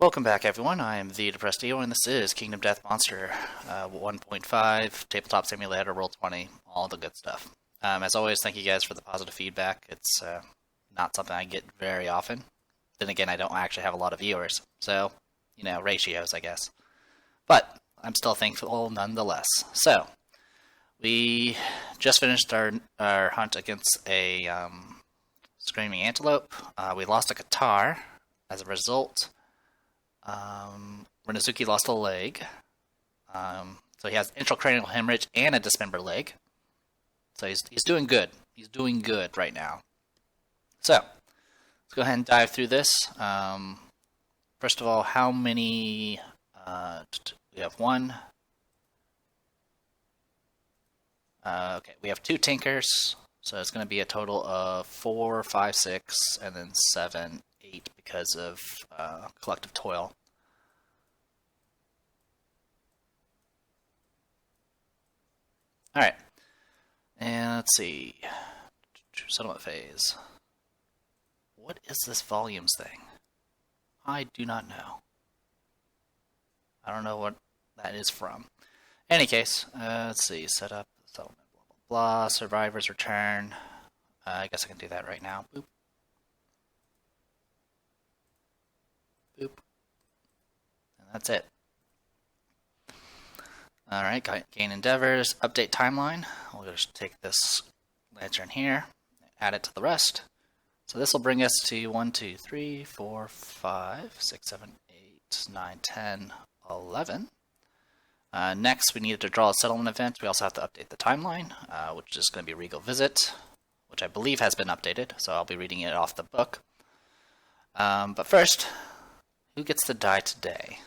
Welcome back, everyone. I am the Depressed Eo, and this is Kingdom Death Monster 1.5, Tabletop Simulator, Roll20, all the good stuff. As always, thank you guys for the positive feedback. It's not something I get very often. Then again, I don't actually have a lot of viewers, so, ratios, I guess. But I'm still thankful nonetheless. So, we just finished our hunt against a screaming antelope. We lost a guitar as a result. Renazuki lost a leg. So he has intracranial hemorrhage and a dismembered leg. So he's doing good. He's doing good right now. So, let's go ahead and dive through this. First of all, how many... we have one. Okay, we have 2 tinkers. So it's going to be a total of 4, 5, 6, and then 7, 8 because of collective toil. Alright, and let's see. Settlement phase. What is this volumes thing? I do not know. I don't know what that is from. In any case, let's see. Set up, settlement, blah, blah, blah. Survivors return. I guess I can do that right now. Boop. Boop. And that's it. Alright, gain endeavors, update timeline. We'll just take this lantern here, add it to the rest. So this will bring us to 1, 2, 3, 4, 5, 6, 7, 8, 9, 10, 11. Next, we needed to draw a settlement event. We also have to update the timeline, which is going to be Regal Visit, which I believe has been updated, so I'll be reading it off the book. But first, who gets to die today?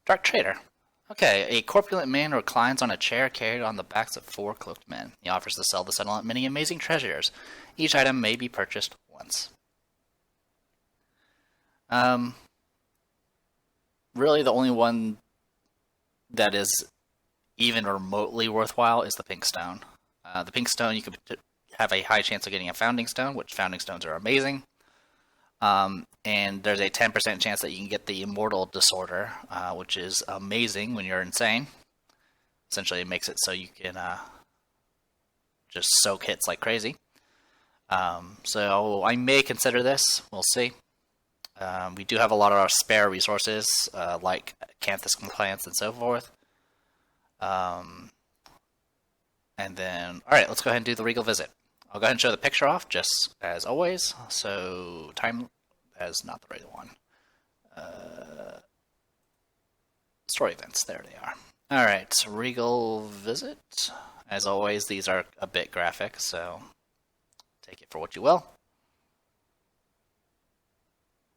Dark Trader. Okay, a corpulent man reclines on a chair carried on the backs of 4 cloaked men. He offers to sell the settlement many amazing treasures. Each item may be purchased once. Really the only one that is even remotely worthwhile is the pink stone. The pink stone, you could have a high chance of getting a founding stone, which founding stones are amazing. And there's a 10% chance that you can get the Immortal Disorder, which is amazing when you're insane. Essentially, it makes it so you can just soak hits like crazy. So I may consider this. We'll see. We do have a lot of our spare resources, like Canthus plants and so forth. And then, alright, let's go ahead and do the Regal Visit. I'll go ahead and show the picture off, just as always. So, time is not the right one. Story events, there they are. Alright, so Regal Visit. As always, these are a bit graphic, so take it for what you will.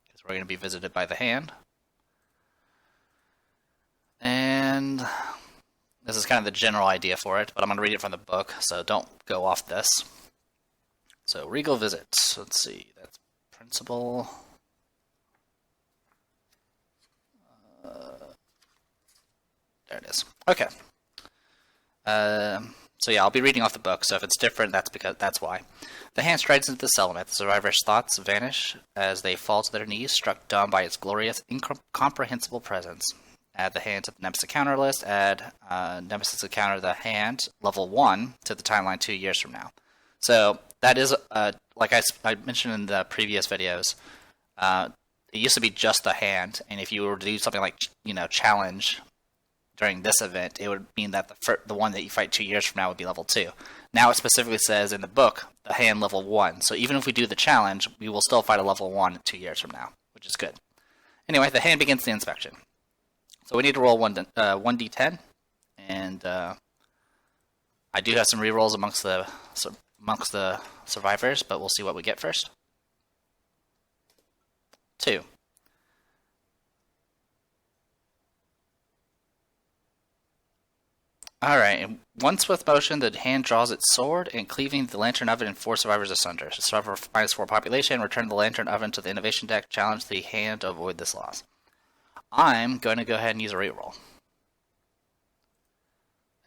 Because we're going to be visited by the hand. And this is kind of the general idea for it, but I'm going to read it from the book, so don't go off this. So, Regal Visit. Let's see. That's principal. There it is. Okay. So yeah, I'll be reading off the book, so if it's different, that's why. The hand strides into the settlement. The survivors' thoughts vanish as they fall to their knees, struck dumb by its glorious, incomprehensible presence. Add the hand to the Nemesis encounter list. Add Nemesis encounter the hand, level 1, to the timeline 2 years from now. So, that is, like I mentioned in the previous videos, it used to be just the hand, and if you were to do something like, challenge during this event, it would mean that the one that you fight 2 years from now would be level 2. Now it specifically says in the book, the hand level 1, so even if we do the challenge, we will still fight a level 1 2 years from now, which is good. Anyway, the hand begins the inspection. So we need to roll 1d10, and I do have some rerolls amongst the survivors, but we'll see what we get first. 2. Alright, in one swift motion, the hand draws its sword, and cleaving the lantern oven and 4 survivors asunder. Survivor -4 population, return the lantern oven to the innovation deck, challenge the hand to avoid this loss. I'm going to go ahead and use a reroll.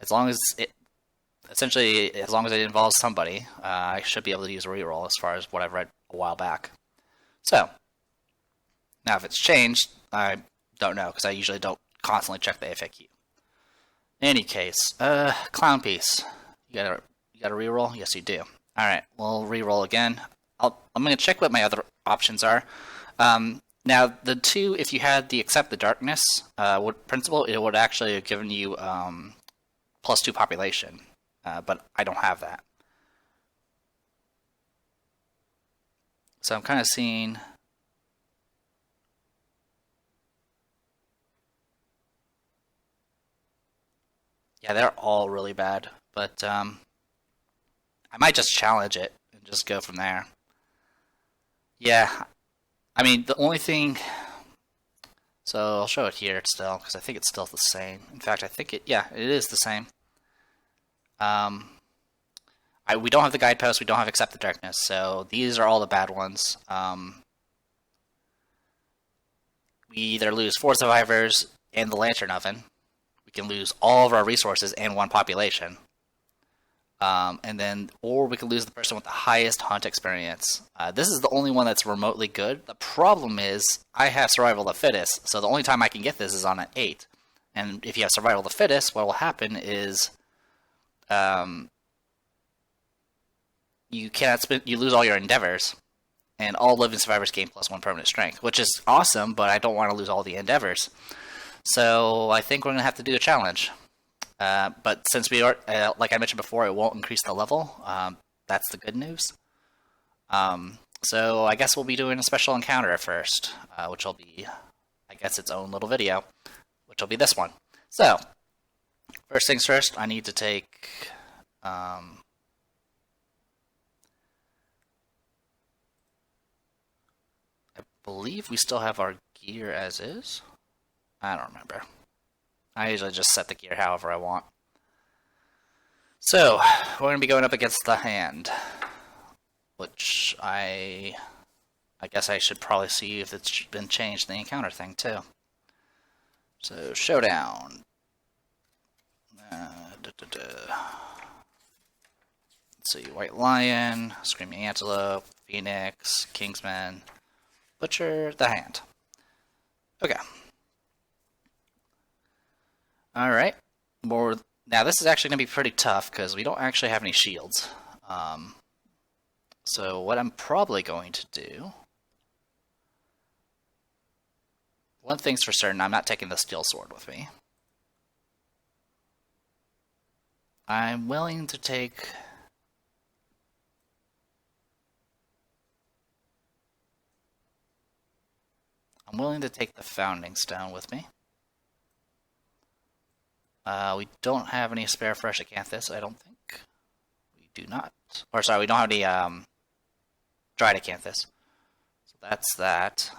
As long as essentially, as long as it involves somebody, I should be able to use a reroll as far as what I've read a while back. So, now if it's changed, I don't know, because I usually don't constantly check the FAQ. In any case, clown piece. You got a reroll? Yes, you do. Alright, we'll reroll again. I'm going to check what my other options are. Now, the two, if you had the Accept the Darkness principle, it would actually have given you +2 population, but I don't have that. So I'm kind of seeing... Yeah, they're all really bad, but I might just challenge it and just go from there. Yeah, I mean, the only thing... So I'll show it here still, because I think it's still the same. In fact, I think it is the same. We don't have the guidepost, we don't have Accept the Darkness, so these are all the bad ones. We either lose 4 survivors and the Lantern Oven. We can lose all of our resources and 1 population. Or we can lose the person with the highest hunt experience. This is the only one that's remotely good. The problem is, I have Survival of the Fittest, so the only time I can get this is on an 8. And if you have Survival of the Fittest, what will happen is, you lose all your endeavors, and all living survivors gain +1 permanent strength, which is awesome, but I don't want to lose all the endeavors. So I think we're going to have to do a challenge. But since we are, like I mentioned before, it won't increase the level. That's the good news. So I guess we'll be doing a special encounter first, which will be, I guess, its own little video, which will be this one. So, first things first, I need to take... I believe we still have our gear as is. I don't remember. I usually just set the gear however I want. So, we're going to be going up against the hand, which I guess I should probably see if it's been changed in the encounter thing too. So, Showdown. Let's see, White Lion, Screaming Antelope, Phoenix, Kingsman, Butcher, the Hand. Okay. Alright. Now this is actually going to be pretty tough because we don't actually have any shields. So what I'm probably going to do... One thing's for certain, I'm not taking the steel sword with me. I'm willing to take... the Founding Stone with me. We don't have any spare fresh acanthus, I don't think. We do not. Or sorry, we don't have any dried acanthus. So that's that.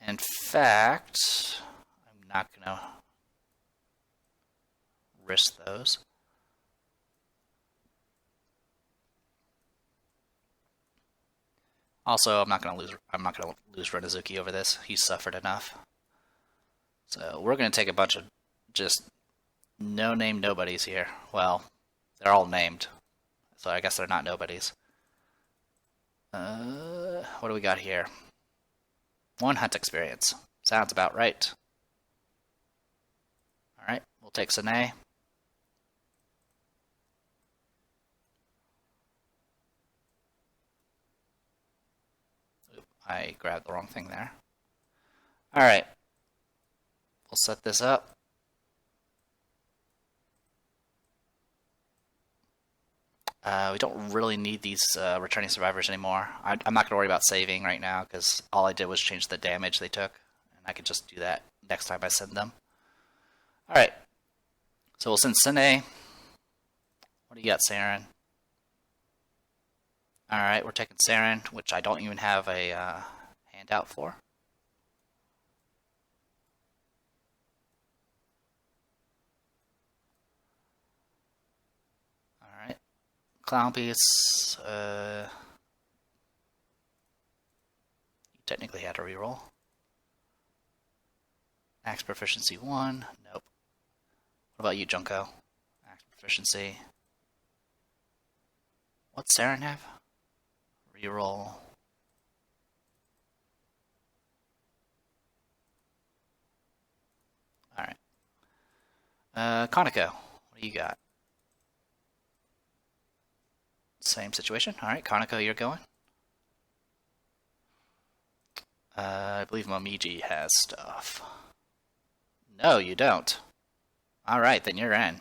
In fact, I'm not going to risk those. Also, I'm not going to lose Renazuki over this. He's suffered enough. So we're going to take a bunch of just no-name nobodies here. Well, they're all named, so I guess they're not nobodies. What do we got here? 1 hunt experience. Sounds about right. Alright, we'll take Sine. Oop, I grabbed the wrong thing there. Alright. We'll set this up. We don't really need these returning survivors anymore. I'm not going to worry about saving right now because all I did was change the damage they took. And I can just do that next time I send them. Alright. So we'll send Sine. What do you got, Saren? Alright, we're taking Saren, which I don't even have a handout for. Alright. Clown piece. You technically had a reroll. Axe proficiency 1. Nope. What about you, Junko? Axe proficiency. What's Saren have? Reroll. Alright. Conoco, what do you got? Same situation. Alright, Conoco, you're going. I believe Momiji has stuff. No, you don't. Alright, then you're in.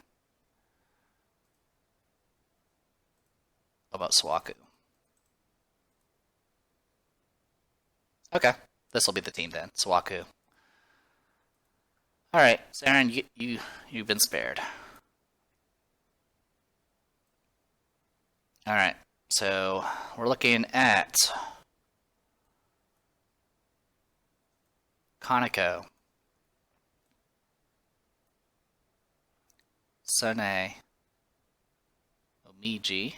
How about Swaku? Okay, this will be the team then. Swaku. Alright, Saren, you've been spared. Alright, so we're looking at Conoco, Sune, Omiji,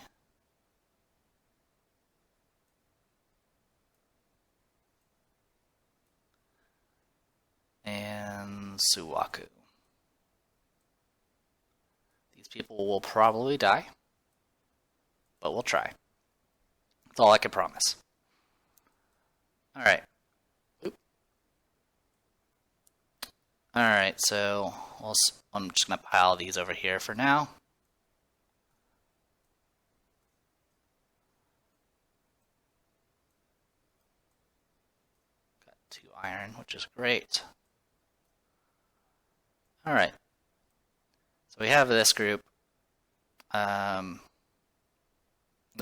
and Suwaku. These people will probably die, but we'll try. That's all I can promise. Alright. Alright, so I'm just going to pile these over here for now. Got 2 iron, which is great. Alright. So we have this group. Let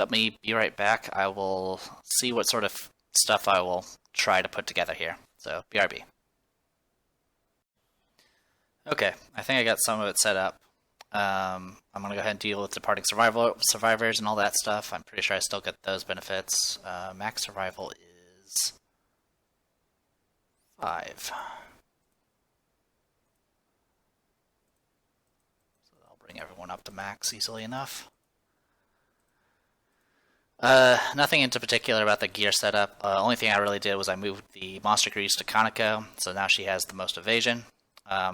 me be right back. I will see what sort of stuff I will try to put together here. So, BRB. Okay, I think I got some of it set up. I'm going to go ahead and deal with departing survivors and all that stuff. I'm pretty sure I still get those benefits. Max survival is 5. So that'll bring everyone up to max easily enough. Nothing into particular about the gear setup. Only thing I really did was I moved the monster grease to Conoco, so now she has the most evasion.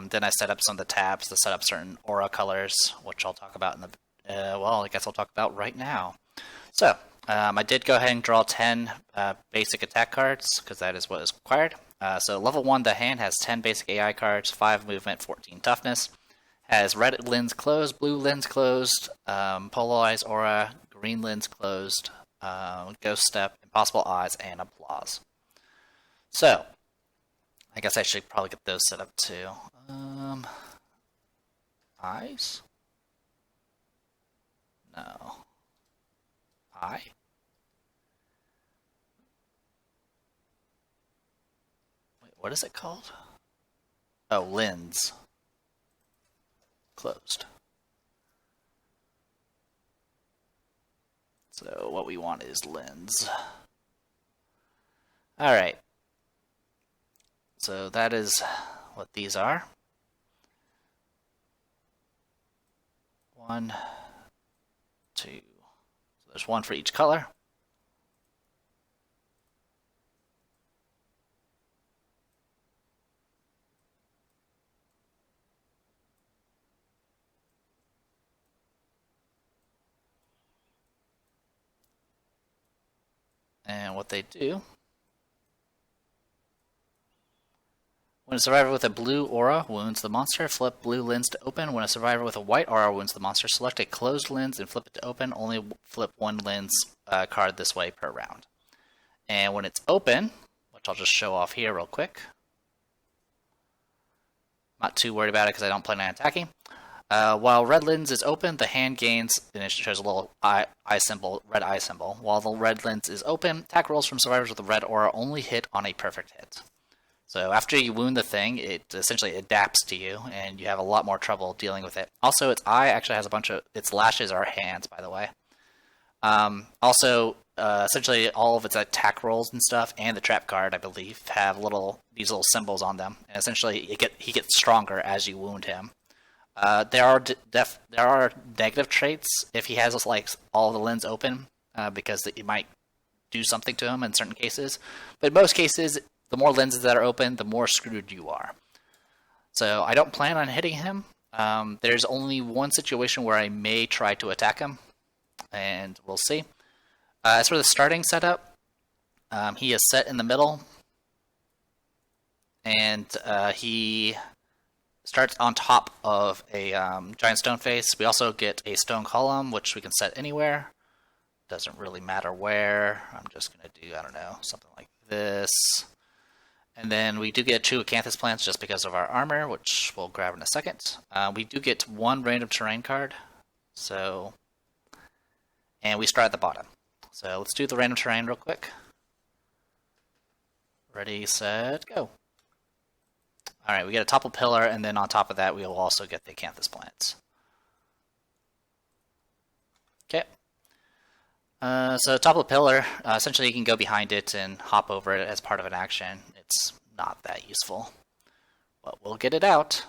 Then I set up some of the tabs to set up certain aura colors, which I'll talk about in the, well, I guess I'll talk about right now. So, I did go ahead and draw 10 basic attack cards, because that is what is required. So level 1, the hand has 10 basic AI cards, 5 movement, 14 toughness. Has red lens closed, blue lens closed, polarized aura, green lens closed, ghost step, impossible odds, and applause. So, I guess I should probably get those set up too. Eyes? No. Eye? Wait, what is it called? Oh, lens. Closed. So what we want is lens. Alright. So that is what these are. 1, 2. So there's 1 for each color. And what they do, when a survivor with a blue aura wounds the monster, flip blue lens to open. When a survivor with a white aura wounds the monster, select a closed lens and flip it to open. Only flip 1 lens card this way per round. And when it's open, which I'll just show off here real quick. Not too worried about it because I don't plan on attacking. While red lens is open, the hand gains, and it shows a little eye symbol, red eye symbol. While the red lens is open, attack rolls from survivors with a red aura only hit on a perfect hit. So after you wound the thing, it essentially adapts to you, and you have a lot more trouble dealing with it. Also, its eye actually has a bunch of, its lashes are hands, by the way. Essentially all of its attack rolls and stuff, and the trap card, I believe, have these little symbols on them. And essentially, he gets stronger as you wound him. There are negative traits if he has like all the lens open, because it might do something to him in certain cases. But in most cases, the more lenses that are open, the more screwed you are. So I don't plan on hitting him. There's only one situation where I may try to attack him, and we'll see. As for the starting setup, he is set in the middle, and he starts on top of a giant stone face. We also get a stone column, which we can set anywhere. Doesn't really matter where. I'm just going to do, I don't know, something like this. And then we do get 2 acanthus plants just because of our armor, which we'll grab in a second. We do get 1 random terrain card. And we start at the bottom. So let's do the random terrain real quick. Ready, set, go. Alright, we get a topple pillar, and then on top of that we will also get the acanthus plants. Okay. So topple pillar, essentially you can go behind it and hop over it as part of an action. It's not that useful, but we'll get it out.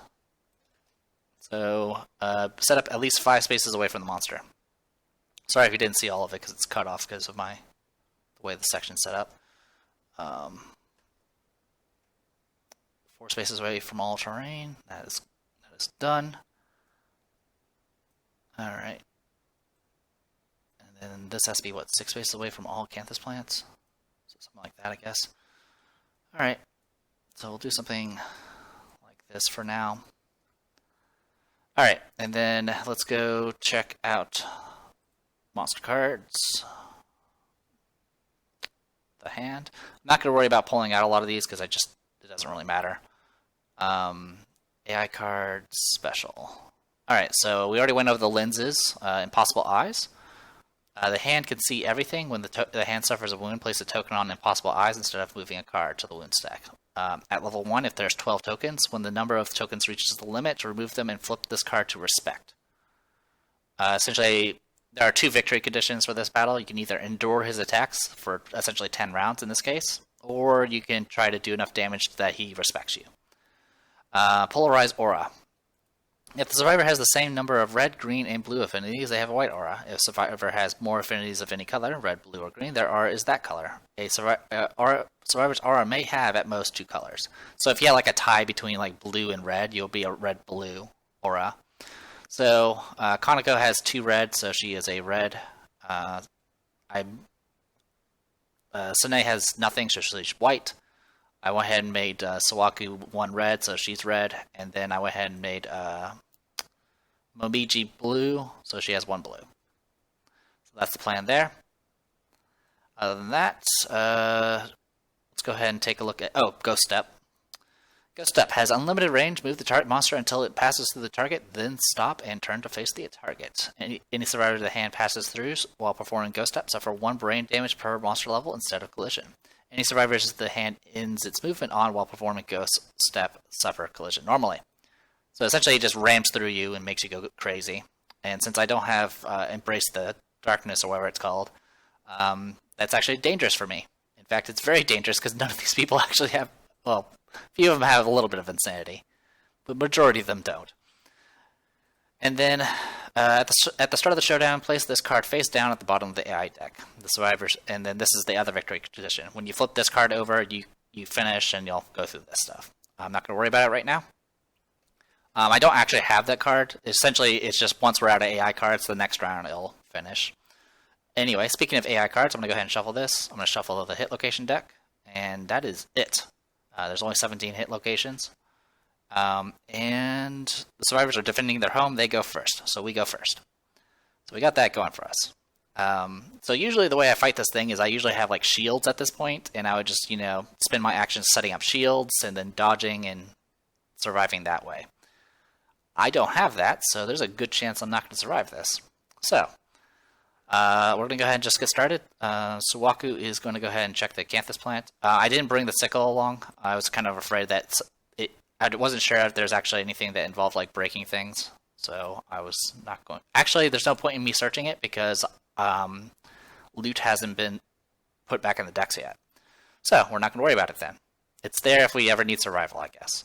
So set up at least 5 spaces away from the monster. Sorry if you didn't see all of it because it's cut off because of the way the section's set up. 4 spaces away from all terrain. That is done. All right. And then this has to be, what, 6 spaces away from all acanthus plants? So something like that, I guess. All right. So we'll do something like this for now. All right. And then let's go check out monster cards. The hand. I'm not going to worry about pulling out a lot of these because it doesn't really matter. AI card special. Alright, so we already went over the lenses, impossible eyes. The hand can see everything. When the hand suffers a wound, place a token on impossible eyes instead of moving a card to the wound stack. At level 1, if there's 12 tokens, when the number of tokens reaches the limit, remove them and flip this card to respect. Essentially, there are 2 victory conditions for this battle. You can either endure his attacks for essentially 10 rounds in this case, or you can try to do enough damage that he respects you. Polarized aura. If the survivor has the same number of red, green, and blue affinities, they have a white aura. If the survivor has more affinities of any color, red, blue, or green, their aura is that color. A survivor's aura may have at most 2 colors. So if you have like a tie between like blue and red, you'll be a red-blue aura. So Kaneko has 2 red, so she is a red. Sune has nothing, so she's white. I went ahead and made Sawaku 1 red, so she's red. And then I went ahead and made Momiji blue, so she has 1 blue. So that's the plan there. Other than that, let's go ahead and take a look at... Oh, Ghost Step. Ghost Step has unlimited range. Move the target monster until it passes through the target, then stop and turn to face the target. Any survivor the hand passes through while performing Ghost Step suffer 1 brain damage per monster level instead of collision. Any survivors the hand ends its movement on while performing Ghost Step suffer collision normally. So essentially it just rams through you and makes you go crazy. And since I don't have Embrace the Darkness or whatever it's called, that's actually dangerous for me. In fact, it's very dangerous because none of these people actually have... Well, a few of them have a little bit of insanity, but majority of them don't. And then, at the start of the showdown, place this card face down at the bottom of the AI deck. The survivors, and then this is the other victory condition. When you flip this card over, you finish, and you'll go through this stuff. I'm not going to worry about it right now. I don't actually have that card. Essentially, it's just once we're out of AI cards, the next round it'll finish. Anyway, speaking of AI cards, I'm going to go ahead and shuffle this. I'm going to shuffle the hit location deck, and that is it. There's only 17 hit locations. And the survivors are defending their home. They go first, so we go first. So we got that going for us. So usually the way I fight this thing is I usually have like shields at this point, and I would just, spend my actions setting up shields and then dodging and surviving that way. I don't have that, so there's a good chance I'm not going to survive this. So, we're going to go ahead and just get started. Sawaku is going to go ahead and check the acanthus plant. I didn't bring the sickle along. I was kind of afraid that I wasn't sure if there's actually anything that involved like breaking things, so I was not going. Actually, there's no point in me searching it because loot hasn't been put back in the decks yet. So we're not going to worry about it then. It's there if we ever need survival, I guess.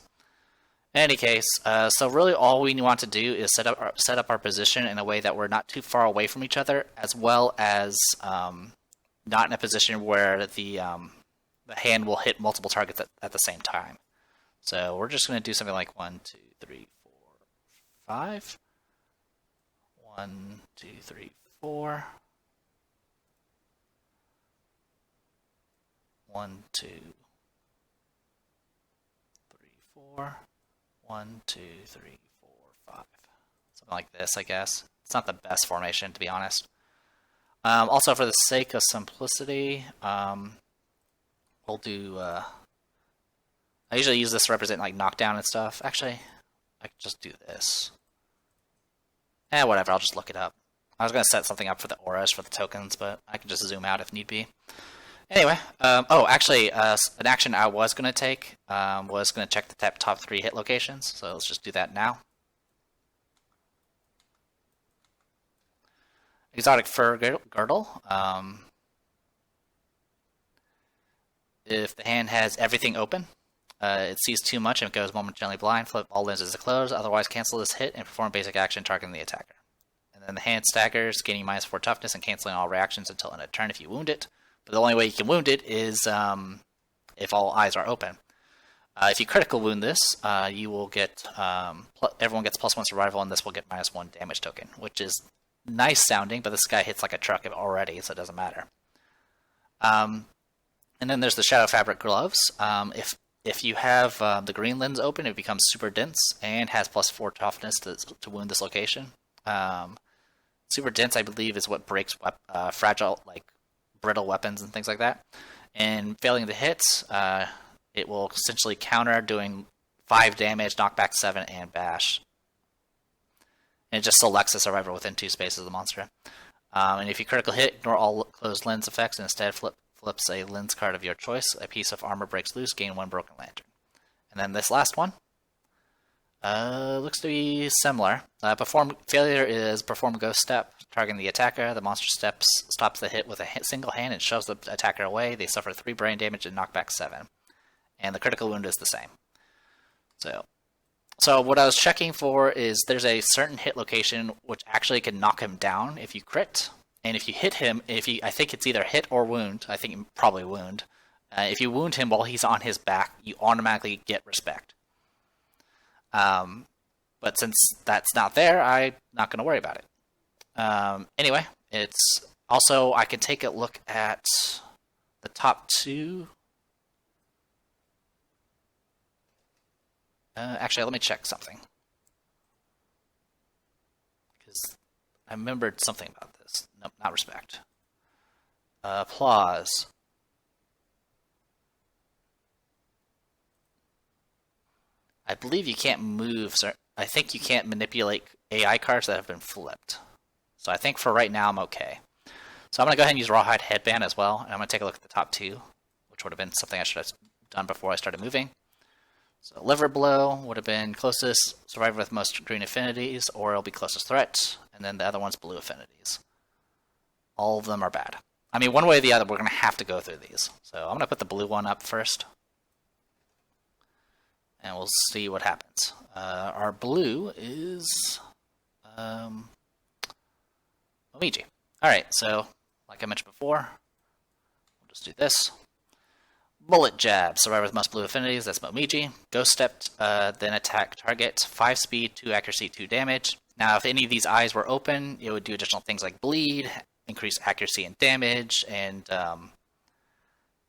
In any case, so really all we want to do is set up our position in a way that we're not too far away from each other, as well as not in a position where the hand will hit multiple targets at the same time. So we're just going to do something like 1, 2, 3, 5. 1, 2, 3, 4. 1, 2, 3, 4. 1, 2, 3, 4, 5. Something like this, I guess. It's not the best formation, to be honest. Also, for the sake of simplicity, we'll do... I usually use this to represent like knockdown and stuff. Actually, I can just do this. Whatever, I'll just look it up. I was going to set something up for the auras for the tokens, but I can just zoom out if need be. Anyway, actually, an action I was going to take was going to check the top 3 hit locations, so let's just do that now. Exotic Fur Girdle. If the hand has everything open, it sees too much and goes momentarily blind, flip all lenses to close, otherwise cancel this hit and perform basic action targeting the attacker. And then the hand staggers, gaining -4 toughness and canceling all reactions until end of turn if you wound it. But the only way you can wound it is if all eyes are open. If you critical wound this, you will get everyone gets +1 survival, and this will get -1 damage token, which is nice sounding. But this guy hits like a truck already, so it doesn't matter. And then there's the Shadow Fabric Gloves. If you have the green lens open, it becomes super dense and has +4 toughness to wound this location. Super dense, I believe, is what breaks fragile, like brittle weapons and things like that. And failing the hits, it will essentially counter, doing 5 damage, knockback 7, and bash. And it just selects a survivor within 2 spaces of the monster. And if you critical hit, ignore all closed lens effects and instead flips a lens card of your choice. A piece of armor breaks loose, gain 1 broken lantern. And then this last one looks to be similar. Failure is perform ghost step, targeting the attacker. The monster stops the hit with a single hand and shoves the attacker away. They suffer 3 brain damage and knockback 7. And the critical wound is the same. So what I was checking for is there's a certain hit location which actually can knock him down if you crit. And if you hit him, I think it's either hit or wound. I think probably wound. If you wound him while he's on his back, you automatically get respect. But since that's not there, I'm not going to worry about it. Anyway, it's also, I can take a look at the top 2. Actually, let me check something. Because I remembered something about this. Nope, not respect. Applause. I believe you can't move. I think you can't manipulate AI cards that have been flipped. So I think for right now I'm okay. So I'm going to go ahead and use Rawhide Headband as well. And I'm going to take a look at the top 2, which would have been something I should have done before I started moving. So Liver Blow would have been closest survivor with most green affinities, or it'll be closest threat. And then the other one's blue affinities. All of them are bad. I mean, one way or the other, we're going to have to go through these. So I'm going to put the blue one up first. And we'll see what happens. Our blue is Momiji. Alright, so like I mentioned before, we'll just do this. Bullet Jab, survivor with most blue affinities, that's Momiji. Ghost Step, then attack target, 5 speed, 2 accuracy, 2 damage. Now, if any of these eyes were open, it would do additional things like bleed, increase accuracy and damage, and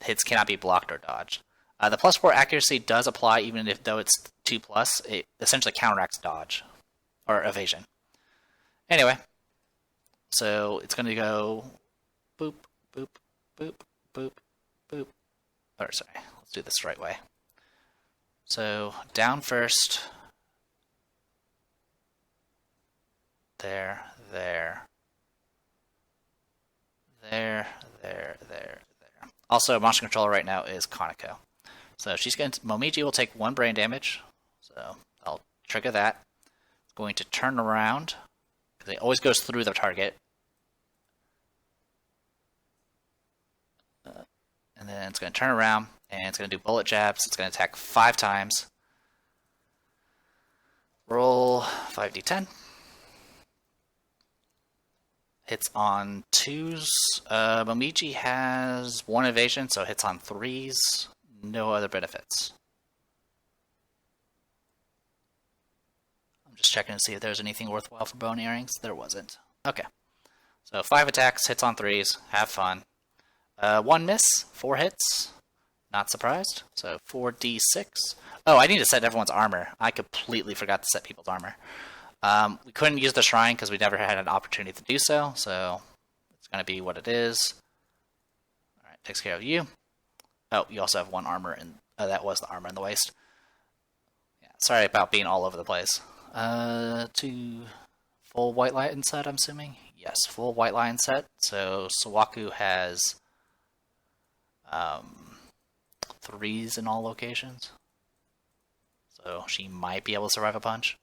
hits cannot be blocked or dodged. The +4 accuracy does apply even though it's 2+. It essentially counteracts dodge or evasion. Anyway, so it's going to go boop, boop, boop, boop, boop. Or sorry, let's do this the right way. So down first. There. Also, monster controller right now is Konako. So Momiji will take 1 brain damage. So I'll trigger that. It's going to turn around, because it always goes through the target. And then it's going to turn around, and it's going to do bullet jabs. It's going to attack 5 times. Roll 5d10. Hits on 2s. Momiji has 1 evasion, so hits on 3s. No other benefits. I'm just checking to see if there's anything worthwhile for bone earrings. There wasn't. Okay. So 5 attacks, hits on 3s. Have fun. 1 miss, 4 hits. Not surprised. So 4d6. Oh, I need to set everyone's armor. I completely forgot to set people's armor. We couldn't use the shrine because we never had an opportunity to do so. So it's going to be what it is. All right, takes care of you. Oh, you also have 1 armor, and that was the armor in the waist. Yeah, sorry about being all over the place. 2 full white lion set, I'm assuming. Yes, full white lion set. So Sawaku has 3s in all locations. So she might be able to survive a punch.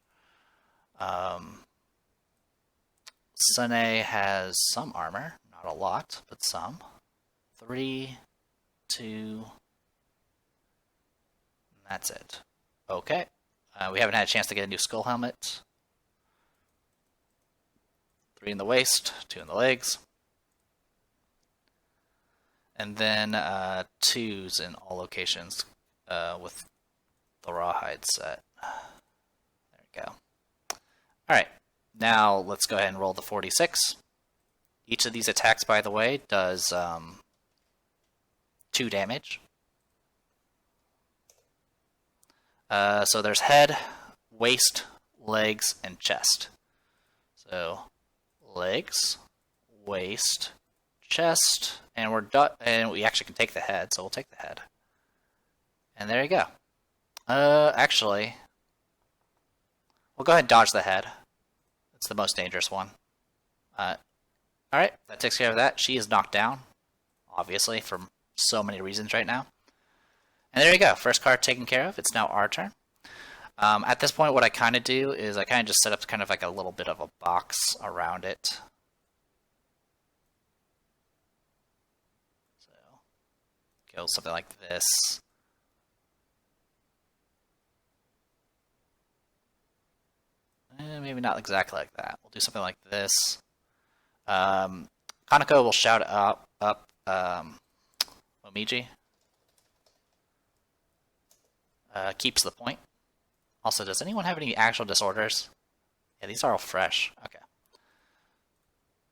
Sune has some armor. Not a lot, but some. 3, 2... That's it. Okay. We haven't had a chance to get a new skull helmet. 3 in the waist, 2 in the legs. And then 2s in all locations with the rawhide set. There we go. Alright, now let's go ahead and roll the 46. Each of these attacks, by the way, does 2 damage. So there's head, waist, legs, and chest. So legs, waist, chest, and we're done. And we actually can take the head, so we'll take the head. And there you go. Actually, we'll go ahead and dodge the head. It's the most dangerous one. Alright, that takes care of that. She is knocked down, obviously, for so many reasons right now. And there you go. First card taken care of. It's now our turn. At this point, what I kind of do is I kind of just set up kind of like a little bit of a box around it. So, go something like this. Maybe not exactly like that. We'll do something like this. Kaneko will shout up Momiji. Keeps the point. Also, does anyone have any actual disorders? Yeah, these are all fresh. Okay.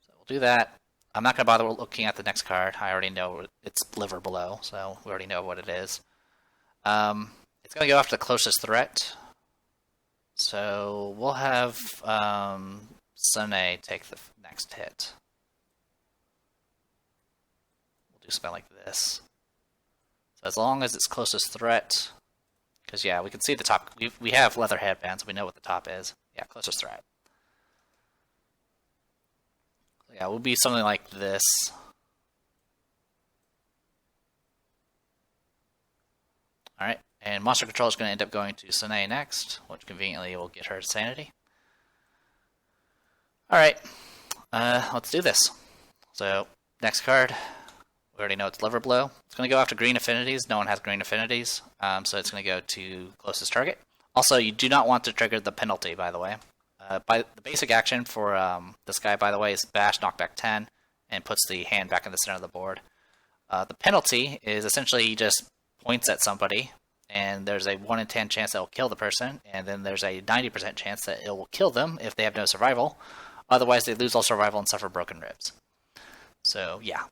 So we'll do that. I'm not going to bother looking at the next card. I already know it's liver below, so we already know what it is. It's going to go after the closest threat. So we'll have Sune take the next hit. We'll do something like this. So as long as it's closest threat, because yeah, we can see the top. We have leather headbands. We know what the top is. Yeah, closest threat. So yeah, we'll be something like this. All right. And Monster Control is going to end up going to Sune next, which conveniently will get her sanity. Alright, let's do this. So, next card, we already know it's Liver Blow. It's going to go after green affinities. No one has green affinities, so it's going to go to closest target. Also, you do not want to trigger the penalty, by the way. The basic action for this guy, by the way, is Bash, Knockback 10, and puts the hand back in the center of the board. The penalty is essentially he just points at somebody, and there's a 1 in 10 chance that will kill the person, and then there's a 90% chance that it will kill them if they have no survival. Otherwise, they lose all survival and suffer broken ribs. So, yeah.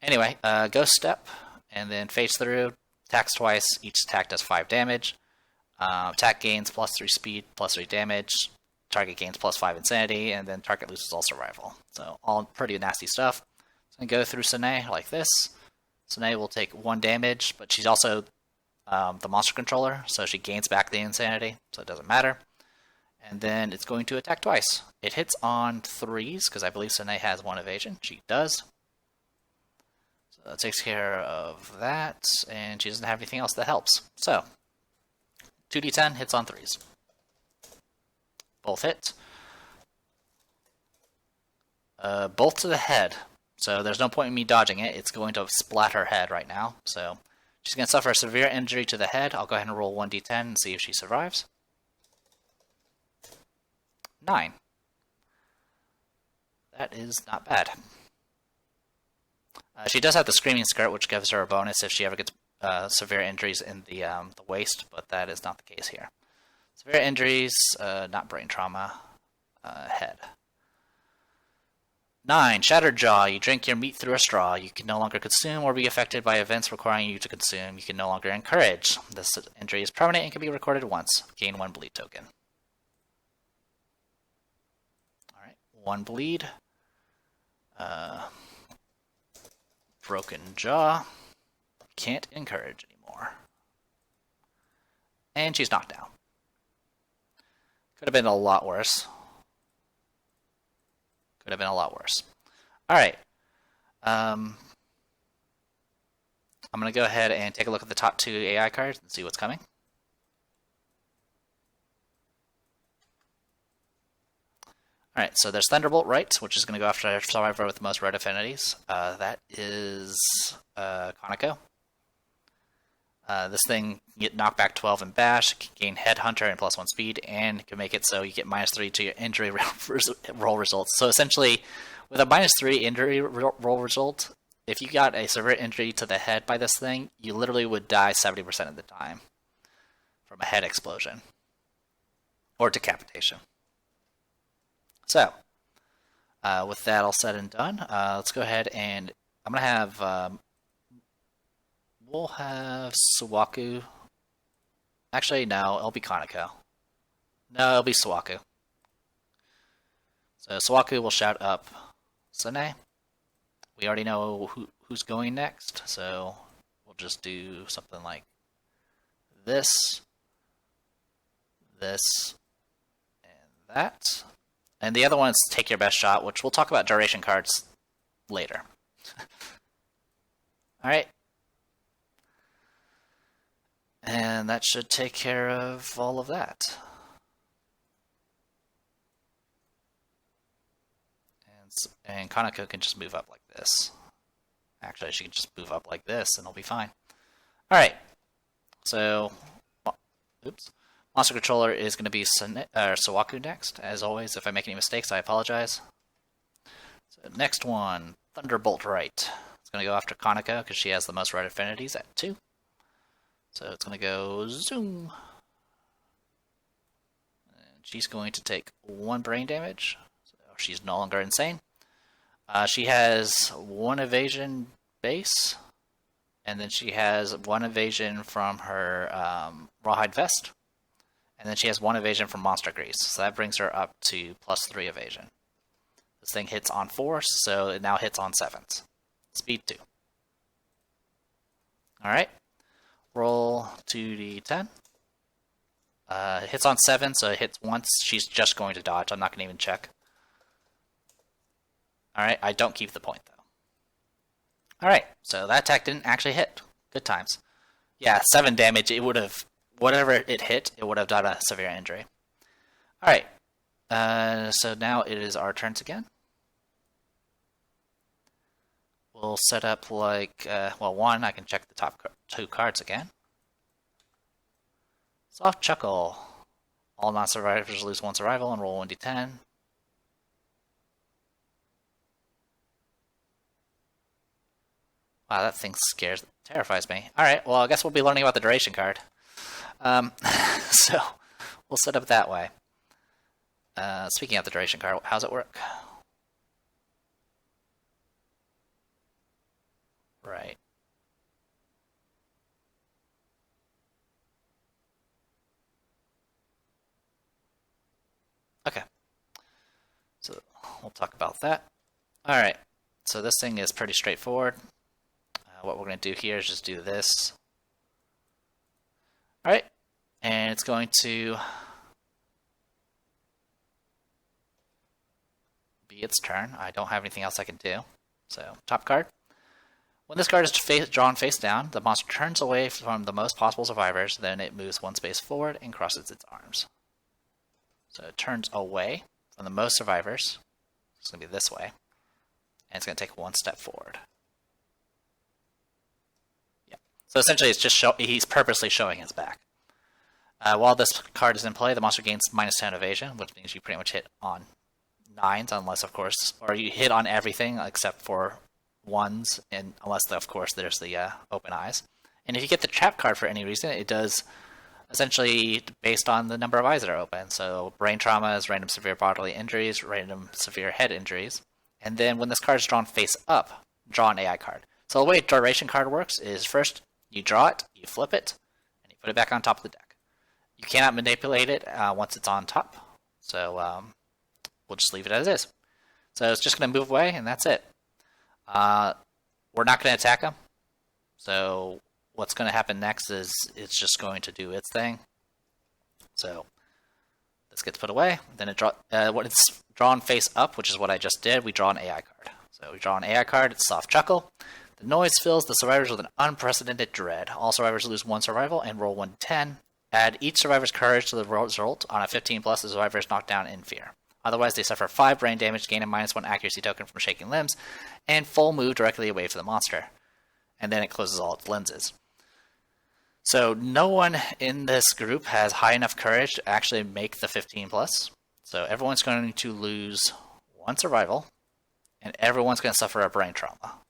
Anyway, Ghost Step, and then Phase Through, attacks twice, each attack does 5 damage. Attack gains +3 speed, +3 damage. Target gains +5 insanity, and then target loses all survival. So, all pretty nasty stuff. So, I'm going to go through Sune like this. Sune will take 1 damage, but she's also the monster controller, so she gains back the insanity, so it doesn't matter. And then it's going to attack twice. It hits on 3s, because I believe Sune has 1 evasion. She does. So that takes care of that, and she doesn't have anything else that helps. So, 2d10 hits on 3s. Both hit. Both to the head. So there's no point in me dodging it. It's going to splat her head right now. So she's going to suffer a severe injury to the head. I'll go ahead and roll 1d10 and see if she survives. 9. That is not bad. She does have the Screaming Skirt, which gives her a bonus if she ever gets severe injuries in the waist, but that is not the case here. Severe injuries, not brain trauma, head. 9. Shattered jaw. You drink your meat through a straw. You can no longer consume or be affected by events requiring you to consume. You can no longer encourage. This injury is permanent and can be recorded once. Gain 1 bleed token. Alright, 1 bleed. Broken jaw. Can't encourage anymore. And she's knocked down. Could have been a lot worse. Could have been a lot worse. Alright. I'm going to go ahead and take a look at the top 2 AI cards and see what's coming. Alright, so there's Thunderbolt Right, which is going to go after Survivor with the most red affinities. That is Konako. This thing, you get knockback 12 and bash, can gain Headhunter and +1 speed, and can make it so you get -3 to your injury roll results. So essentially, with a -3 injury roll result, if you got a severe injury to the head by this thing, you literally would die 70% of the time from a head explosion or decapitation. So, with that all said and done, let's go ahead and I'm going to have... we'll have Sawaku. Actually, no, it'll be Konako. No, it'll be Sawaku. So Sawaku will shout up Sune. We already know who's going next, so we'll just do something like this, this, and that. And the other one is Take Your Best Shot, which we'll talk about duration cards later. Alright. And that should take care of all of that. And Konako can just move up like this. Actually, she can just move up like this and it'll be fine. Alright. So, oops. Monster Controller is going to be Sawaku next. As always, if I make any mistakes, I apologize. So next one, Thunderbolt Right. It's going to go after Konako because she has the most red affinities at 2. So it's going to go zoom. And she's going to take 1 brain damage. So she's no longer insane. She has 1 evasion base. And then she has 1 evasion from her Rawhide Vest. And then she has 1 evasion from Monster Grease. So that brings her up to +3 evasion. This thing hits on 4s, so it now hits on 7s. Speed 2. Alright. Roll 2d10. It hits on 7, so it hits once. She's just going to dodge. I'm not going to even check. Alright, I don't keep the point, though. Alright, so that attack didn't actually hit. Good times. Yeah, 7 damage. It would have... Whatever it hit, it would have done a severe injury. Alright. So now it is our turns again. We'll set up like... well, 1, I can check the top 2 cards again. Soft Chuckle. All non-survivors lose 1 survival and roll 1d10. Wow, that thing terrifies me. Alright, well, I guess we'll be learning about the duration card. So, we'll set up that way. Speaking of the duration card, how's it work? Right. Okay. So, we'll talk about that. Alright, so this thing is pretty straightforward. What we're going to do here is just do this. Alright, and it's going to be its turn. I don't have anything else I can do. So, top card. When this card is drawn face down, the monster turns away from the most possible survivors, then it moves 1 space forward and crosses its arms. So it turns away from the most survivors. It's going to be this way. And it's going to take 1 step forward. So essentially, it's just he's purposely showing his back. While this card is in play, the monster gains -10 evasion, which means you pretty much hit on 9s, unless, of course, or you hit on everything except for 1s, and unless, of course, there's the open eyes. And if you get the trap card for any reason, it does essentially based on the number of eyes that are open. So brain traumas, random severe bodily injuries, random severe head injuries. And then when this card is drawn face up, draw an AI card. So the way a duration card works is first you draw it, you flip it, and you put it back on top of the deck. You cannot manipulate it once it's on top. So we'll just leave it as is. So it's just going to move away, and that's it. We're not going to attack him. So what's going to happen next is it's just going to do its thing. So this gets put away. Then when it's drawn face up, which is what I just did, we draw an AI card. So we draw an AI card. It's Soft Chuckle. The noise fills the survivors with an unprecedented dread. All survivors lose 1 survival and roll 1d10. Add each survivor's courage to the result. On a 15+, the survivor is knocked down in fear. Otherwise, they suffer 5 brain damage, gain a -1 accuracy token from shaking limbs, and full move directly away from the monster. And then it closes all its lenses. So no one in this group has high enough courage to actually make the 15+. So everyone's going to lose 1 survival, and everyone's going to suffer a brain trauma.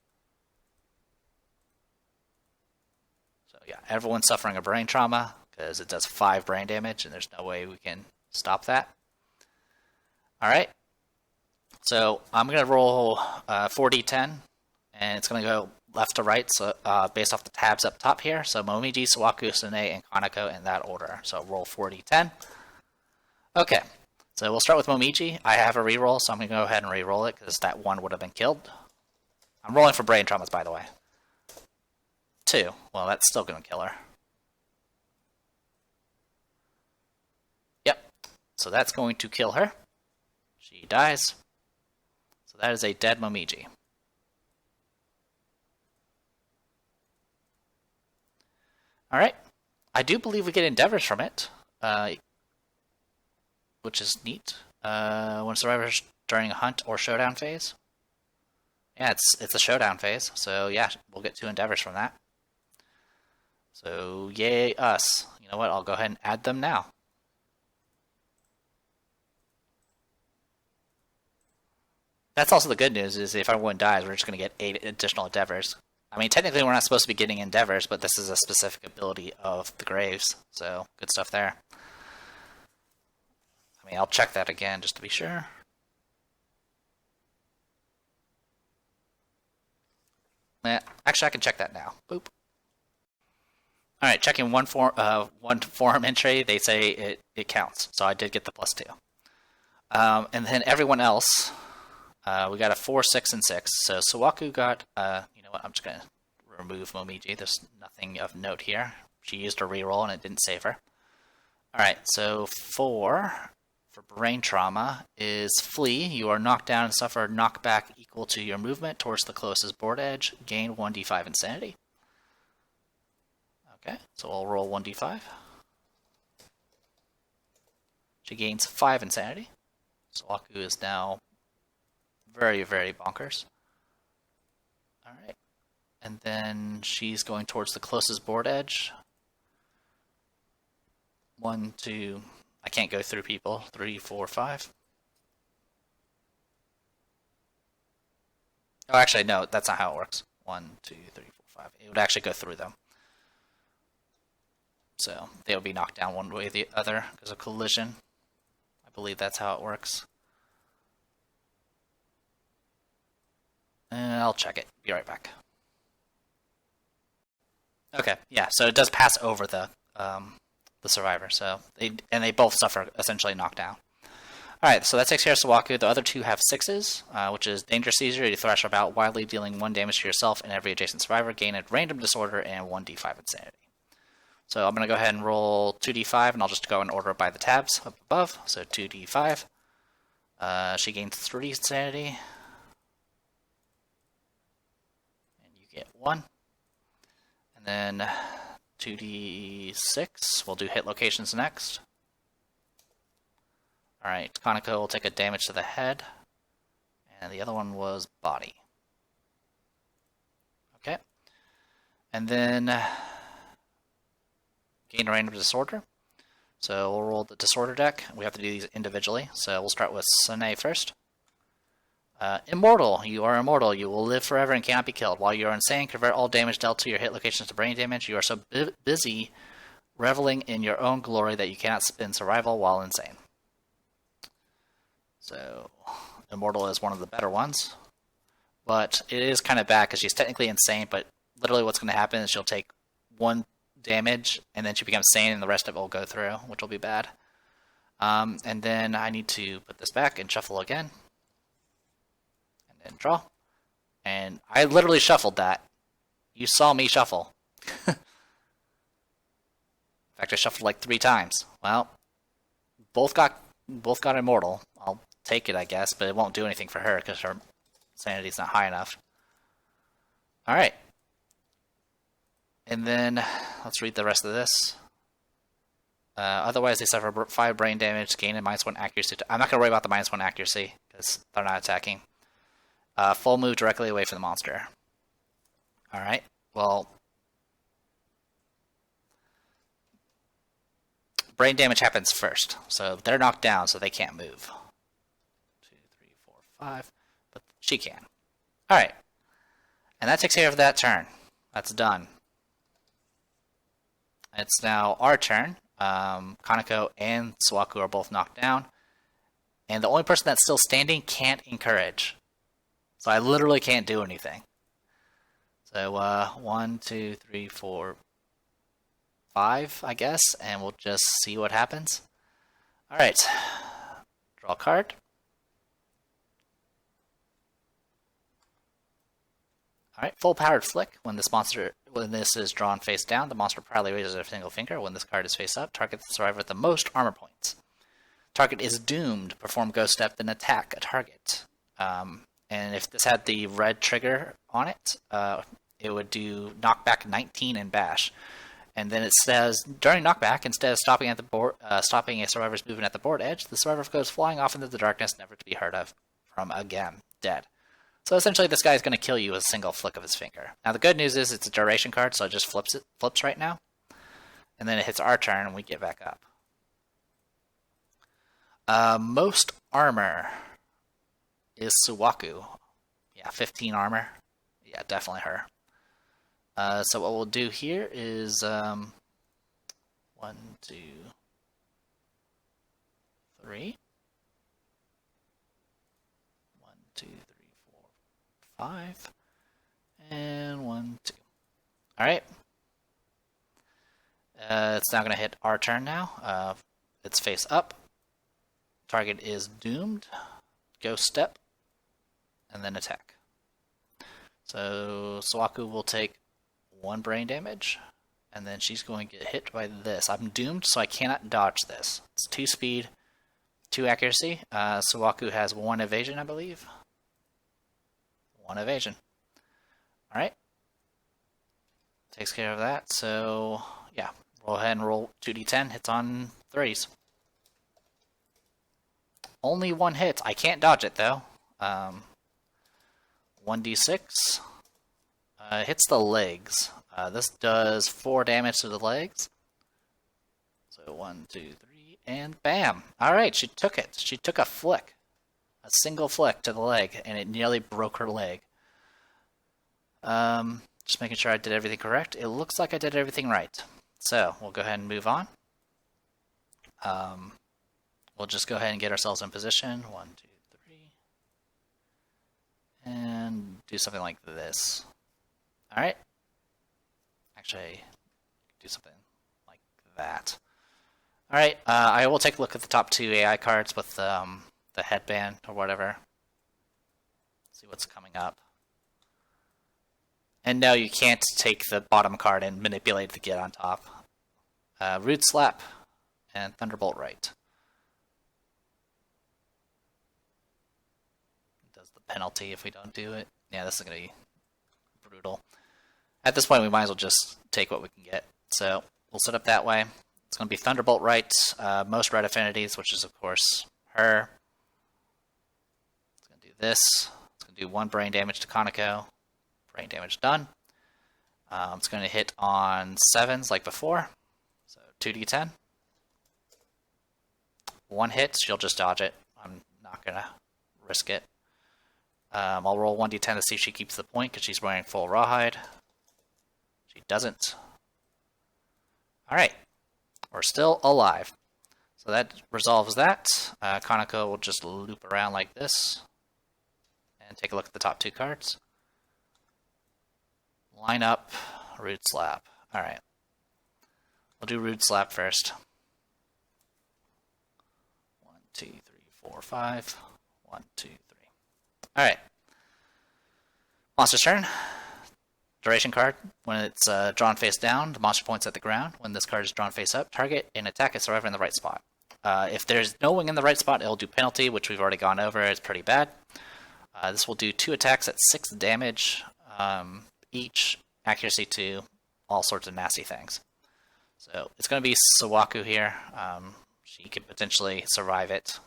So yeah, everyone's suffering a brain trauma because it does 5 brain damage, and there's no way we can stop that. Alright, so I'm going to roll 4d10, and it's going to go left to right, so based off the tabs up top here. So Momiji, Sawaku, Sune, and Kanako in that order. So roll 4d10. Okay, so we'll start with Momiji. I have a reroll, so I'm going to go ahead and reroll it, because that 1 would have been killed. I'm rolling for brain traumas, by the way. 2. Well, that's still going to kill her. Yep, so that's going to kill her. She dies. So that is a dead Momiji. Alright. I do believe we get endeavors from it, which is neat. When survivors during a hunt or showdown phase. Yeah, it's a showdown phase, so yeah, we'll get 2 endeavors from that. So yay us. You know what, I'll go ahead and add them now. That's also the good news, is if everyone dies, we're just going to get 8 additional endeavors. I mean, technically we're not supposed to be getting endeavors, but this is a specific ability of the Graves, so good stuff there. I mean, I'll check that again just to be sure. Yeah, actually, I can check that now. Boop. Alright, checking one forum entry, they say it counts, so I did get the +2. And then everyone else... we got a 4, 6, and 6. So Sawaku got, you know what, I'm just going to remove Momiji. There's nothing of note here. She used a reroll and it didn't save her. Alright, so 4 for brain trauma is Flee. You are knocked down and suffer knockback equal to your movement towards the closest board edge. Gain 1d5 insanity. Okay, so I'll roll 1d5. She gains 5 insanity. Sawaku is now very, very bonkers. Alright. And then she's going towards the closest board edge. 1, 2... I can't go through people. 3, 4, 5. Oh, actually, no, that's not how it works. 1, 2, 3, 4, 5. It would actually go through them. So, they would be knocked down one way or the other because of collision. I believe that's how it works. I'll check it. Be right back. Okay, yeah, so it does pass over the survivor, so they both suffer essentially knockdown. Alright, so that takes care of Sawaku. The other 2 have 6s, which is Danger Seizure. You thrash about wildly, dealing 1 damage to yourself and every adjacent survivor, gain a random disorder, and 1d5 insanity. So I'm going to go ahead and roll 2d5, and I'll just go in order by the tabs up above. So 2d5. She gains 3 insanity. Get 1. And then 2d6. We'll do hit locations next. Alright, Kanako will take a damage to the head. And the other one was body. Okay. And then gain a random disorder. So we'll roll the disorder deck. We have to do these individually. So we'll start with Sune first. Immortal. You are immortal. You will live forever and cannot be killed. While you are insane, convert all damage dealt to your hit locations to brain damage. You are so busy reveling in your own glory that you cannot spin survival while insane. So, Immortal is one of the better ones. But it is kind of bad because she's technically insane, but literally what's going to happen is she'll take 1 damage, and then she becomes sane, and the rest of it will go through, which will be bad. And then I need to put this back and shuffle again. And then draw. And I literally shuffled that. You saw me shuffle. In fact, I shuffled like 3 times. Well, both got Immortal. I'll take it, I guess, but it won't do anything for her because her sanity's not high enough. Alright. And then, let's read the rest of this. Otherwise, they suffer 5 brain damage, gain a -1 accuracy. I'm not going to worry about the -1 accuracy, because they're not attacking. Full move directly away from the monster. Alright, well... brain damage happens first, so they're knocked down, so they can't move. 2, 3, 4, 5, but she can. Alright, and that takes care of that turn. That's done. It's now our turn. Kaneko and Suwaku are both knocked down, and the only person that's still standing can't encourage. So I literally can't do anything. So 1, 2, 3, 4, 5, I guess, and we'll just see what happens. Alright. Draw a card. Alright, full powered flick. When this is drawn face down, the monster proudly raises a single finger. When this card is face up, target the survivor with the most armor points. Target is doomed to perform Ghost Step, then attack a target. And if this had the red trigger on it, it would do knockback 19 and bash. And then it says, during knockback, instead of stopping at the board, stopping a survivor's movement at the board edge, the survivor goes flying off into the darkness, never to be heard of from again. Dead. So essentially, this guy is going to kill you with a single flick of his finger. Now the good news is it's a duration card, so it just flips right now, and then it hits our turn, and we get back up. Most armor is Suwaku. Yeah, 15 armor. Yeah, definitely her. So what we'll do here is 1, 2, 3. 1, 2, 3, 4, 5, and 1, 2. Alright. It's now going to hit our turn now. It's face up. Target is doomed. Ghost Step. And then attack. So Suwaku will take 1 brain damage. And then she's going to get hit by this. I'm doomed, so I cannot dodge this. It's 2 speed, 2 accuracy. Suwaku has 1 evasion, I believe. 1 evasion. Alright. Takes care of that. So, yeah. Roll ahead and roll 2d10. Hits on 3s. Only 1 hit. I can't dodge it, though. 1d6. Hits the legs. This does 4 damage to the legs. So 1, 2, 3, and bam! Alright, she took it. She took a flick. A single flick to the leg, and it nearly broke her leg. Just making sure I did everything correct. It looks like I did everything right. So, we'll go ahead and move on. We'll just go ahead and get ourselves in position. 1, 2, 3. And do something like this. Alright. Actually, do something like that. Alright, I will take a look at the top 2 AI cards with the headband or whatever. See what's coming up. And no, you can't take the bottom card and manipulate to get on top. Rude Slap and Thunderbolt Right. Does the penalty if we don't do it? Yeah, this is going to be brutal. At this point, we might as well just take what we can get. So we'll set up that way. It's going to be Thunderbolt Right, most red affinities, which is, of course, her. It's going to do this. It's going to do 1 brain damage to Kaneko. Brain damage done. It's going to hit on 7s like before. So 2d10. 1 hit, she'll just dodge it. I'm not going to risk it. I'll roll 1d10 to see if she keeps the point because she's wearing full rawhide. She doesn't. Alright. We're still alive. So that resolves that. Kaneko will just loop around like this. And take a look at the top 2 cards. Line up, Root Slap. Alright. We'll do Root Slap first. 1, 2, 3, 4, 5. 1, 2, 3. Alright. Monster's turn. Duration card. When it's drawn face down, the monster points at the ground. When this card is drawn face up, target and attack a survivor in the right spot. If there's no wing in the right spot, it'll do penalty, which we've already gone over. It's pretty bad. This will do 2 attacks at 6 damage each, accuracy 2, all sorts of nasty things. So it's going to be Sawaku here. She could potentially survive it.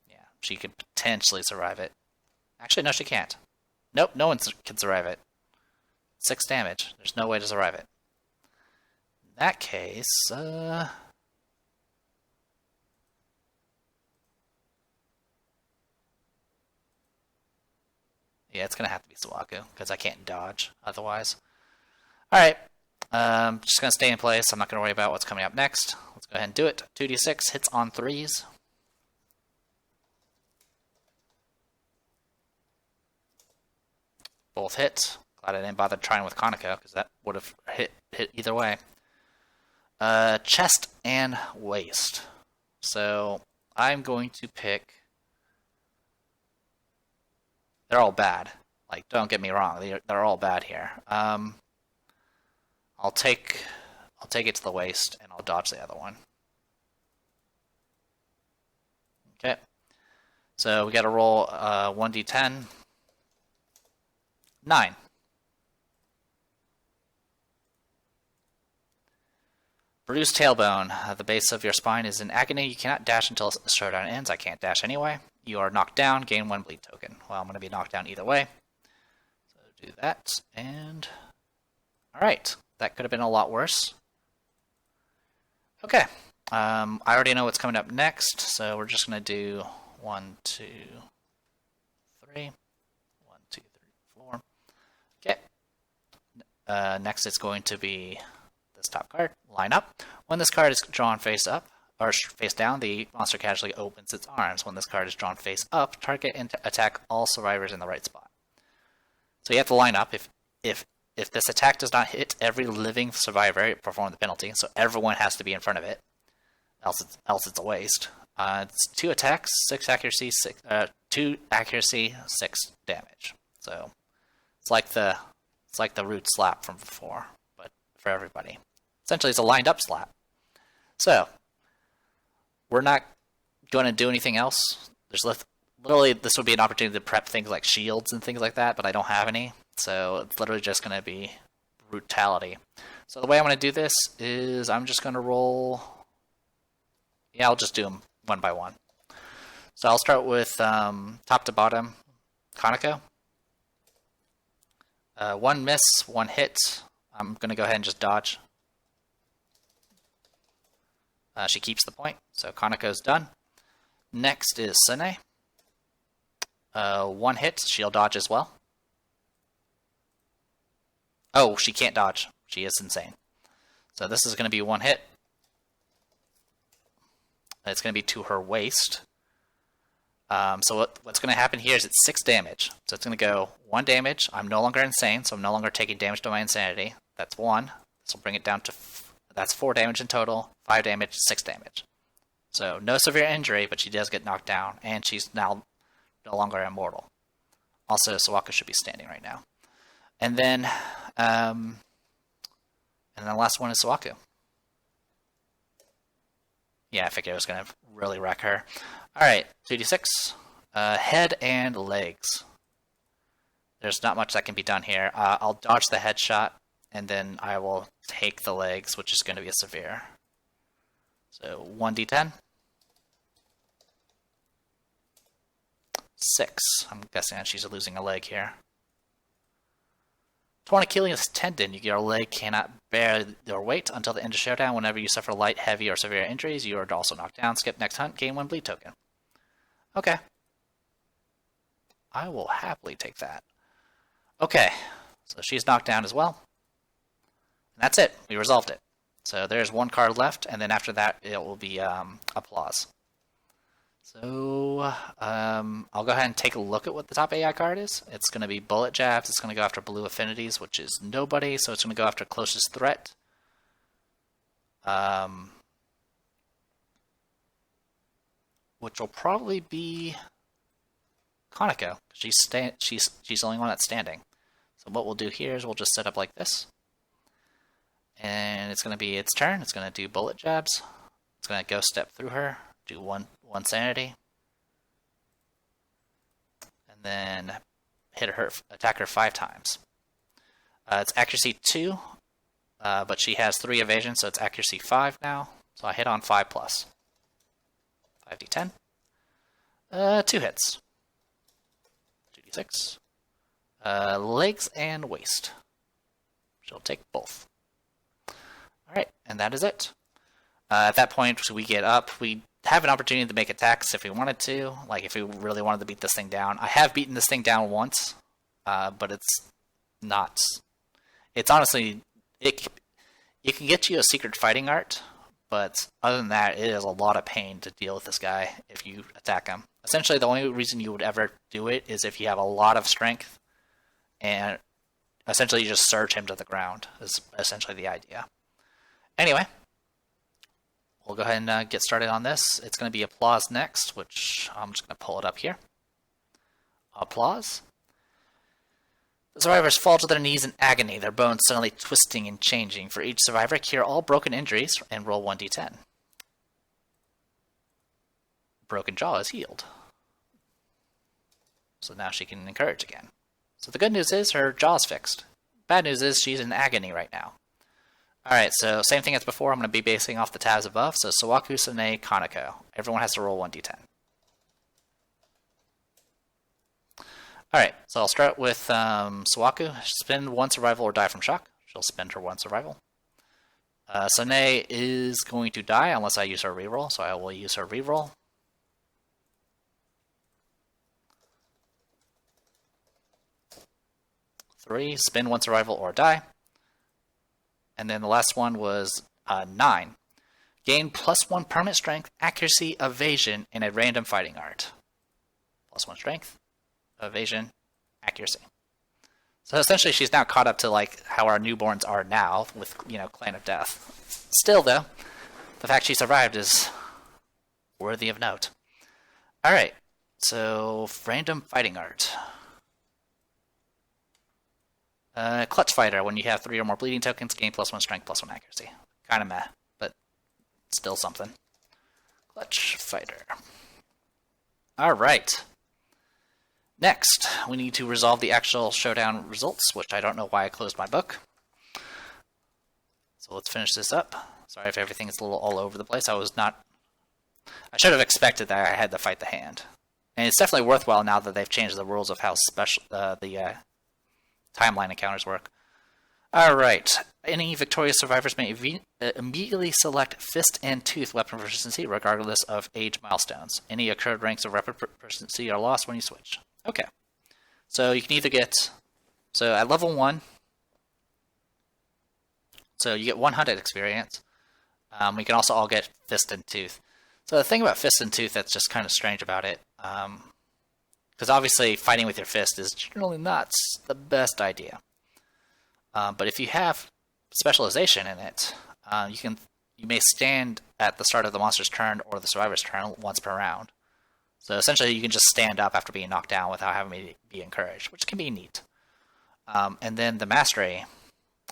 Yeah, she could potentially survive it. Actually, no, she can't. Nope, no one can survive it. 6 damage. There's no way to survive it. In that case, yeah, it's going to have to be Sawaku, because I can't dodge otherwise. Alright, just going to stay in place. I'm not going to worry about what's coming up next. Let's go ahead and do it. 2d6, hits on 3s. Both hit. Glad I didn't bother trying with Kaneko, because that would have hit either way. Chest and waist. So I'm going to pick... They're all bad. Like, don't get me wrong, they're all bad here. I'll take it to the waist, and I'll dodge the other one. Okay. So we got to roll 1d10. 9. Bruised tailbone. The base of your spine is in agony. You cannot dash until the showdown ends. I can't dash anyway. You are knocked down. Gain 1 bleed token. Well, I'm going to be knocked down either way. So do that. And... Alright. That could have been a lot worse. Okay. I already know what's coming up next. So we're just going to do 1, 2, 3. 1, 2, 3, 4. Okay. Next it's going to be this top card. Line up. When this card is drawn face up, or face down, the monster casually opens its arms. When this card is drawn face up, target and attack all survivors in the right spot. So you have to line up. If this attack does not hit every living survivor, it performs the penalty. So everyone has to be in front of it. Else it's a waste. It's 2 attacks, 6 accuracy, 2 accuracy, 6 damage. So it's like the root slap from before, but for everybody. Essentially, it's a lined up slap. So we're not going to do anything else. There's literally, this would be an opportunity to prep things like shields and things like that, but I don't have any. So it's literally just going to be brutality. So the way I'm going to do this is I'm just going to roll... Yeah, I'll just do them one by one. So I'll start with top to bottom, Kaneko. 1 miss, 1 hit. I'm going to go ahead and just dodge. She keeps the point, so Kaneko's done. Next is Sene. 1 hit, she'll dodge as well. Oh, she can't dodge. She is insane. So this is going to be 1 hit. It's going to be to her waist. So what's going to happen here is it's 6 damage. So it's going to go 1 damage. I'm no longer insane, so I'm no longer taking damage to my insanity. That's 1. This will bring it down to... That's 4 damage in total. 5 damage, 6 damage. So no severe injury, but she does get knocked down, and she's now no longer immortal. Also, Sawaku should be standing right now. And then the last one is Sawaku. Yeah, I figured I was going to really wreck her. Alright, 2d6. Head and legs. There's not much that can be done here. I'll dodge the headshot, and then I will take the legs, which is going to be a severe. So 1d10. 6. I'm guessing that she's losing a leg here. Torn Achilles tendon. Your leg cannot bear your weight until the end of Showdown. Whenever you suffer light, heavy, or severe injuries, you are also knocked down. Skip next hunt. Gain 1 bleed token. Okay. I will happily take that. Okay. So she's knocked down as well. that's it. We resolved it. So there's one card left, and then after that, it will be Applause. So I'll go ahead and take a look at what the top AI card is. It's going to be Bullet Jabs. It's going to go after Blue Affinities, which is nobody. So it's going to go after Closest Threat. Which will probably be Konako. She's the only one that's standing. So what we'll do here is we'll just set up like this. And it's going to be its turn. It's going to do Bullet Jabs. It's going to Ghost Step through her, do one Sanity. And then attack her 5 times. It's accuracy 2, but she has 3 evasion, so it's accuracy 5 now. So I hit on 5+. 5d10. 2 hits. 2d6. Legs and waist. She'll take both. Alright, and that is it. At that point, we get up. We have an opportunity to make attacks if we wanted to. Like, if we really wanted to beat this thing down. I have beaten this thing down once, but it's not... It's honestly... It can get you a secret fighting art, but other than that, it is a lot of pain to deal with this guy if you attack him. Essentially, the only reason you would ever do it is if you have a lot of strength, and essentially you just surge him to the ground, is essentially the idea. Anyway, we'll go ahead and get started on this. It's going to be Applause next, which I'm just going to pull it up here. Applause. The survivors fall to their knees in agony, their bones suddenly twisting and changing. For each survivor, cure all broken injuries and roll 1d10. Broken jaw is healed. So now she can encourage again. So the good news is her jaw's fixed. Bad news is she's in agony right now. Alright, so same thing as before. I'm going to be basing off the tabs above. So Sawaku, Sune, Konako. Everyone has to roll 1d10. Alright, so I'll start with Sawaku. Spend 1 survival or die from shock. She'll spend her 1 survival. Sune is going to die unless I use her reroll, so I will use her reroll. Three, spend 1 survival or die. And then the last one was 9. Gain +1 permanent strength, accuracy, evasion, and a random fighting art. +1 strength, evasion, accuracy. So essentially she's now caught up to like how our newborns are now with, Clan of Death. Still though, the fact she survived is worthy of note. Alright, so random fighting art. Clutch Fighter, when you have 3 or more bleeding tokens, gain +1 strength, +1 accuracy. Kinda meh, but still something. Clutch Fighter. Alright. Next, we need to resolve the actual Showdown results, which I don't know why I closed my book. So let's finish this up. Sorry if everything is a little all over the place. I should have expected that I had to fight the hand. And it's definitely worthwhile now that they've changed the rules of how special the timeline encounters work. Alright. Any victorious survivors may immediately select Fist and Tooth weapon proficiency, regardless of age milestones. Any occurred ranks of weapon proficiency are lost when you switch. Okay. So you can either get... So at level 1, so you get 100 experience. We can also all get Fist and Tooth. So the thing about Fist and Tooth that's just kind of strange about it, because obviously fighting with your fist is generally not the best idea. But if you have specialization in it, you may stand at the start of the monster's turn or the survivor's turn once per round. So essentially you can just stand up after being knocked down without having to be encouraged, which can be neat. And then the Mastery,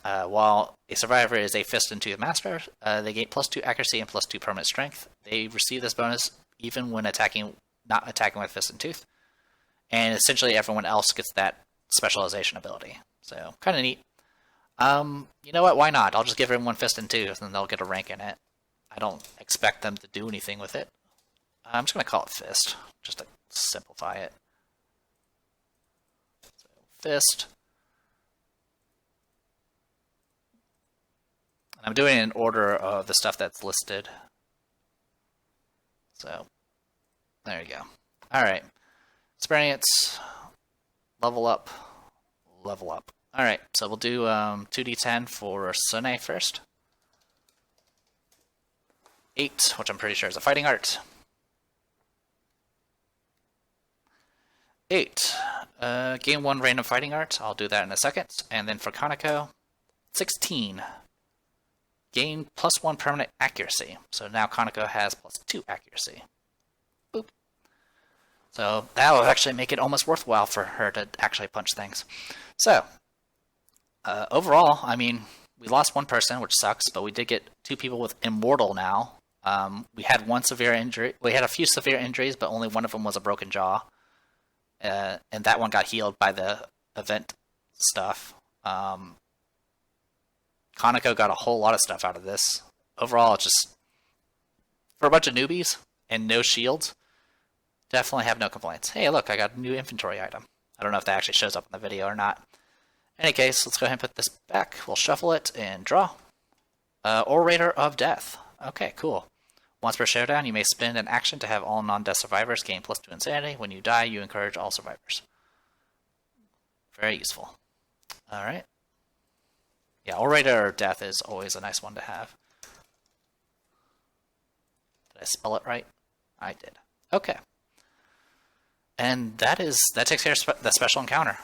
while a survivor is a Fist and Tooth Master, they gain +2 accuracy and +2 permanent strength. They receive this bonus even when not attacking with Fist and Tooth. And essentially everyone else gets that specialization ability. So, kind of neat. You know what? Why not? I'll just give everyone Fist and Tooth and they'll get a rank in it. I don't expect them to do anything with it. I'm just going to call it Fist, just to simplify it. So, Fist. And I'm doing it in order of the stuff that's listed. So, there you go. Alright. Experience, level up, level up. Alright, so we'll do 2d10 for Sune first. 8, which I'm pretty sure is a fighting art. 8. Gain 1 random fighting art. I'll do that in a second. And then for Kaneko, 16. Gain +1 permanent accuracy. So now Kaneko has +2 accuracy. Boop. So that will actually make it almost worthwhile for her to actually punch things. So, overall, I mean, we lost one person, which sucks, but we did get 2 people with Immortal now. We had one severe injury. We had a few severe injuries, but only one of them was a broken jaw. And that one got healed by the event stuff. Kaneko got a whole lot of stuff out of this. Overall, it's just, for a bunch of newbies and no shields, definitely have no complaints. Hey, look, I got a new inventory item. I don't know if that actually shows up in the video or not. In any case, let's go ahead and put this back. We'll shuffle it and draw. Orator of Death. Okay, cool. Once per showdown, you may spend an action to have all non-death survivors gain +2 insanity. When you die, you encourage all survivors. Very useful. Alright. Yeah, Orator of Death is always a nice one to have. Did I spell it right? I did. Okay. And that takes care of the special encounter.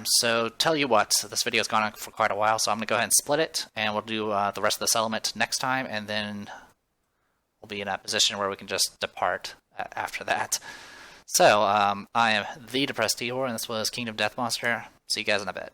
So tell you what, this video's gone on for quite a while, so I'm going to go ahead and split it, and we'll do the rest of the settlement next time, and then we'll be in a position where we can just depart after that. So, I am the Depressed Eeyore, and this was Kingdom Death Monster. See you guys in a bit.